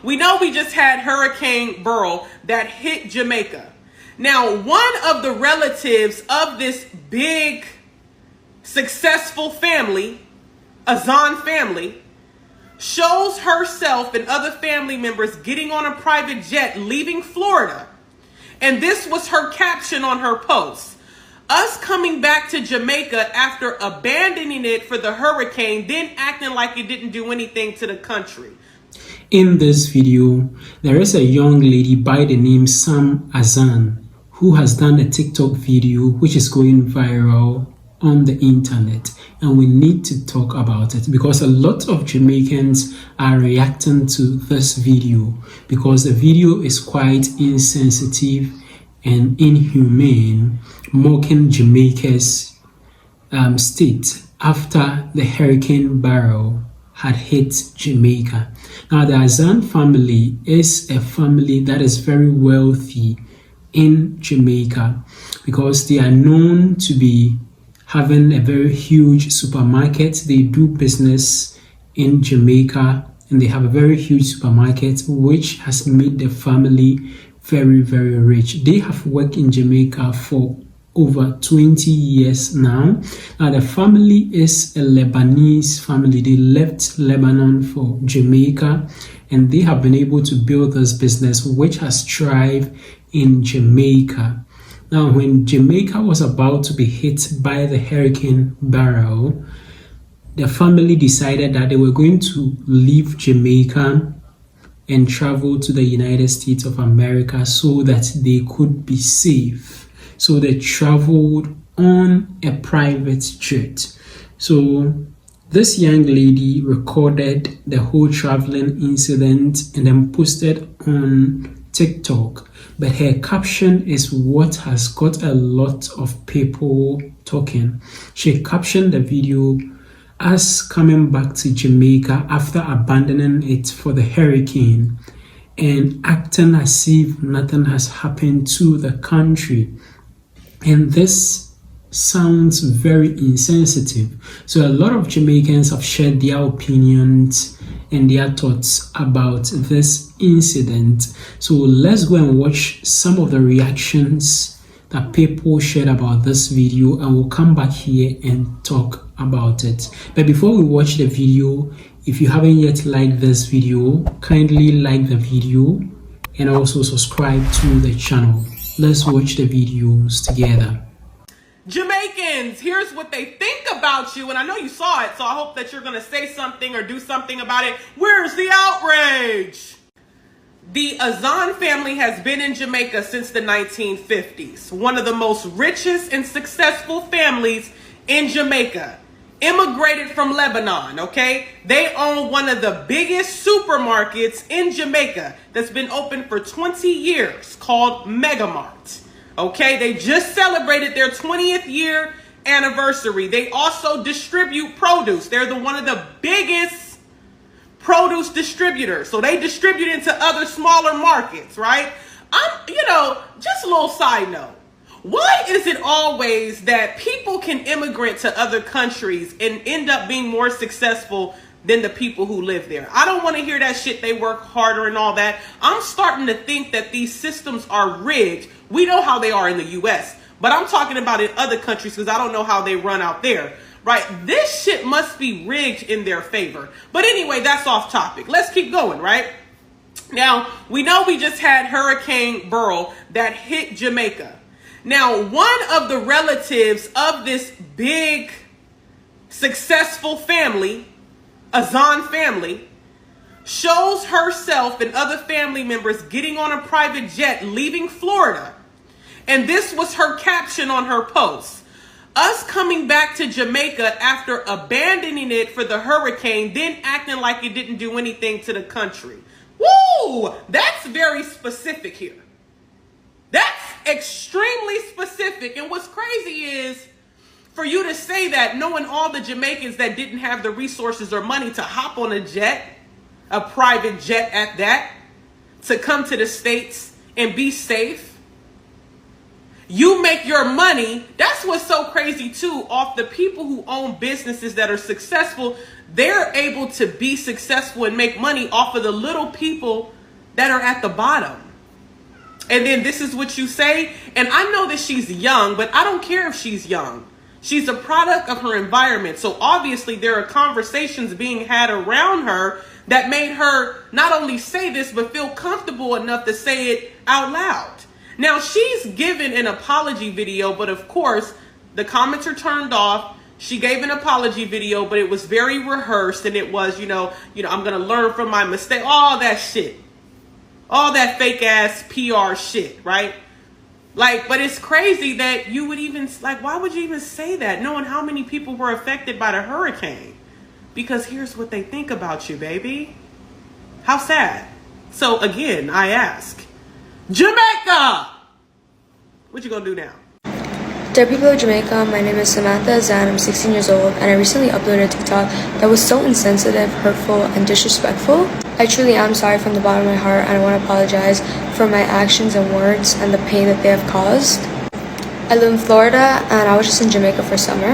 we know we just had Hurricane Beryl that hit Jamaica. Now, one of the relatives of this big, successful family, Azan family, shows herself and other family members getting on a private jet leaving Florida. And this was her caption on her post. Us coming back to Jamaica after abandoning it for the hurricane, then acting like it didn't do anything to the country. In this video, there is a young lady by the name Sam Azan who has done a TikTok video which is going viral on the internet, and we need to talk about it because a lot of Jamaicans are reacting to this video because the video is quite insensitive and inhumane, mocking Jamaica's state after the Hurricane Beryl had hit Jamaica. Now, the Azan family is a family that is very wealthy in Jamaica because they are known to be having a very huge supermarket. They do business in Jamaica and they have a very huge supermarket which has made the family very, very rich. They have worked in Jamaica for over 20 years now. Now, the family is a Lebanese family. They left Lebanon for Jamaica and they have been able to build this business which has thrived in Jamaica. Now, when Jamaica was about to be hit by the Hurricane Beryl, the family decided that they were going to leave Jamaica and travel to the United States of America so that they could be safe. So they traveled on a private jet. So this young lady recorded the whole traveling incident and then posted on TikTok. But her caption is what has got a lot of people talking. She captioned the video as coming back to Jamaica after abandoning it for the hurricane and acting as if nothing has happened to the country. And this sounds very insensitive. So a lot of Jamaicans have shared their opinions and their thoughts about this incident. So let's go and watch some of the reactions that people shared about this video, and we'll come back here and talk about it. But before we watch the video, if you haven't yet liked this video, kindly like the video and also subscribe to the channel. Let's watch the videos together. Jamaicans, here's what they think about you, and I know you saw it, so I hope that you're going to say something or do something about it. Where's the outrage? The Azan family has been in Jamaica since the 1950s. One of the most richest and successful families in Jamaica. Immigrated from Lebanon, okay? They own one of the biggest supermarkets in Jamaica that's been open for 20 years called Megamart. Okay, they just celebrated their 20th year anniversary. They also distribute produce. They're one of the biggest produce distributors. So they distribute into other smaller markets, right? Just a little side note. Why is it always that people can immigrate to other countries and end up being more successful than the people who live there? I don't want to hear that shit. They work harder and all that. I'm starting to think that these systems are rigged. We know how they are in the US, but I'm talking about in other countries because I don't know how they run out there, right? This shit must be rigged in their favor. But anyway, that's off topic. Let's keep going, right? Now, we know we just had Hurricane Beryl that hit Jamaica. Now, one of the relatives of this big, successful family, Azan family, shows herself and other family members getting on a private jet leaving Florida. And this was her caption on her post. Us coming back to Jamaica after abandoning it for the hurricane, then acting like it didn't do anything to the country. Woo! That's very specific here. That's extremely specific. And what's crazy is for you to say that knowing all the Jamaicans that didn't have the resources or money to hop on a jet, a private jet at that, to come to the States and be safe. You make your money. That's what's so crazy too, off the people who own businesses that are successful. they're able to be successful and make money off of the little people that are at the bottom. And then this is what you say. And I know that she's young, but I don't care if she's young. She's a product of her environment. So obviously there are conversations being had around her that made her not only say this, but feel comfortable enough to say it out loud. Now, she's given an apology video, but of course, the comments are turned off. She gave an apology video, but it was very rehearsed, and it was, I'm going to learn from my mistake. All that shit. All that fake ass PR shit, right? Like, but it's crazy that you would even, like, why would you even say that, knowing how many people were affected by the hurricane? Because here's what they think about you, baby. How sad. So again, I ask, Jamaica, what you gonna do now? Dear people of Jamaica, my name is Samantha Azan. I'm 16 years old, and I recently uploaded a TikTok that was so insensitive, hurtful, and disrespectful. I truly am sorry from the bottom of my heart, and I want to apologize for my actions and words and the pain that they have caused. I live in Florida, and I was just in Jamaica for summer.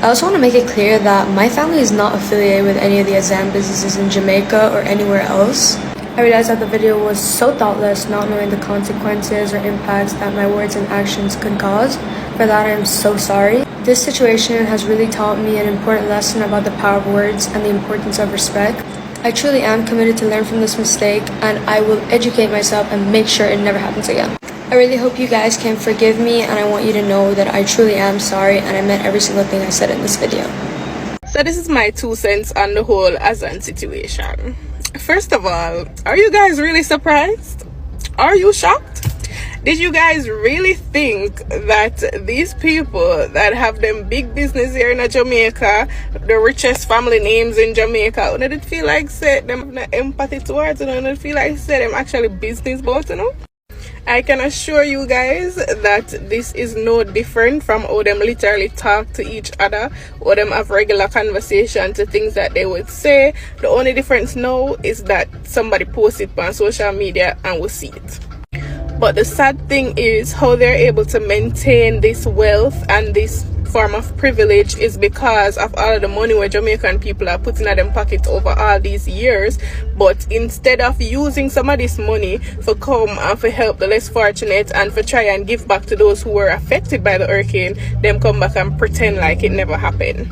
I also want to make it clear that my family is not affiliated with any of the Azan businesses in Jamaica or anywhere else. I realized that the video was so thoughtless, not knowing the consequences or impacts that my words and actions could cause. For that, I am so sorry. This situation has really taught me an important lesson about the power of words and the importance of respect. I truly am committed to learn from this mistake, and I will educate myself and make sure it never happens again. I really hope you guys can forgive me, and I want you to know that I truly am sorry, and I meant every single thing I said in this video. So this is my 2 cents on the whole Azan situation. First of all, are you guys really surprised? Are you shocked? Did you guys really think that these people that have them big business here in Jamaica, the richest family names in Jamaica, did feel like say them have no empathy towards, did feel like say them actually business about, I can assure you guys that this is no different from how them literally talk to each other, or them have regular conversation to things that they would say. The only difference now is that somebody posts it on social media and we see it. But the sad thing is how they're able to maintain this wealth and this form of privilege is because of all of the money where Jamaican people are putting in them pockets over all these years. But instead of using some of this money for come and for help the less fortunate and for try and give back to those who were affected by the hurricane, them come back and pretend like it never happened.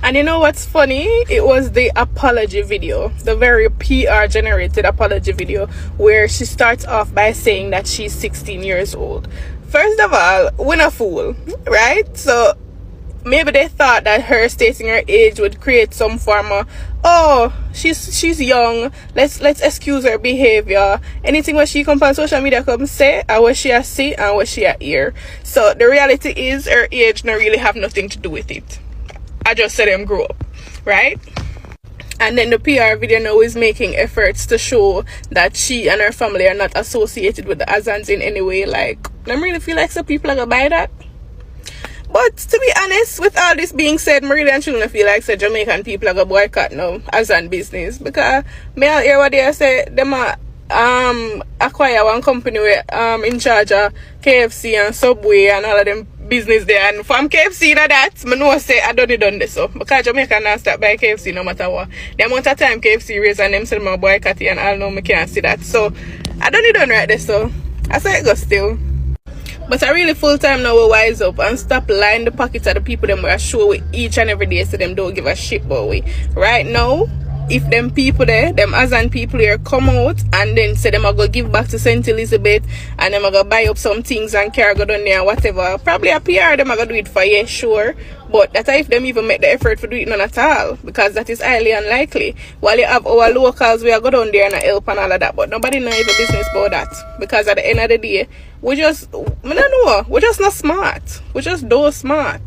And you know what's funny? It was the apology video, the very PR generated apology video, where she starts off by saying that she's 16 years old. First of all, we're not fool, right? So maybe they thought that her stating her age would create some form of, oh, she's young, let's excuse her behavior. Anything what she come on social media come say, and what she a see and what she a hear. So the reality is her age not really have nothing to do with it. I just said them grow up, right? And then the PR video now is making efforts to show that she and her family are not associated with the Azans in any way. Like, I really feel like some people are gonna buy that. But to be honest, with all this being said, I really and truly feel like some Jamaican people are gonna boycott now Azan business, because me I hear what they say, them are acquire one company with in charge of KFC and Subway and all of them business there, and from KFC na that, I know say I done this so because Jamaica not start by KFC no matter what. The amount of time KFC raise and them say my boycott and I know me can't see that. So I done right there, so I say it go still. But I really full time now we wise up and stop lying the pockets of the people them we are show with each and every day so them don't give a shit about we. Right now, if them people there, them Azan people here come out and then say them are going to give back to St. Elizabeth and them are going to buy up some things and carry go down there and whatever, probably a PR them are going to do it for, yeah, sure. But that's if them even make the effort for do it none at all, because that is highly unlikely. While you have our locals, we are go down there and help and all of that, but nobody know even business about that, because at the end of the day, we're just not smart. We're just those smart.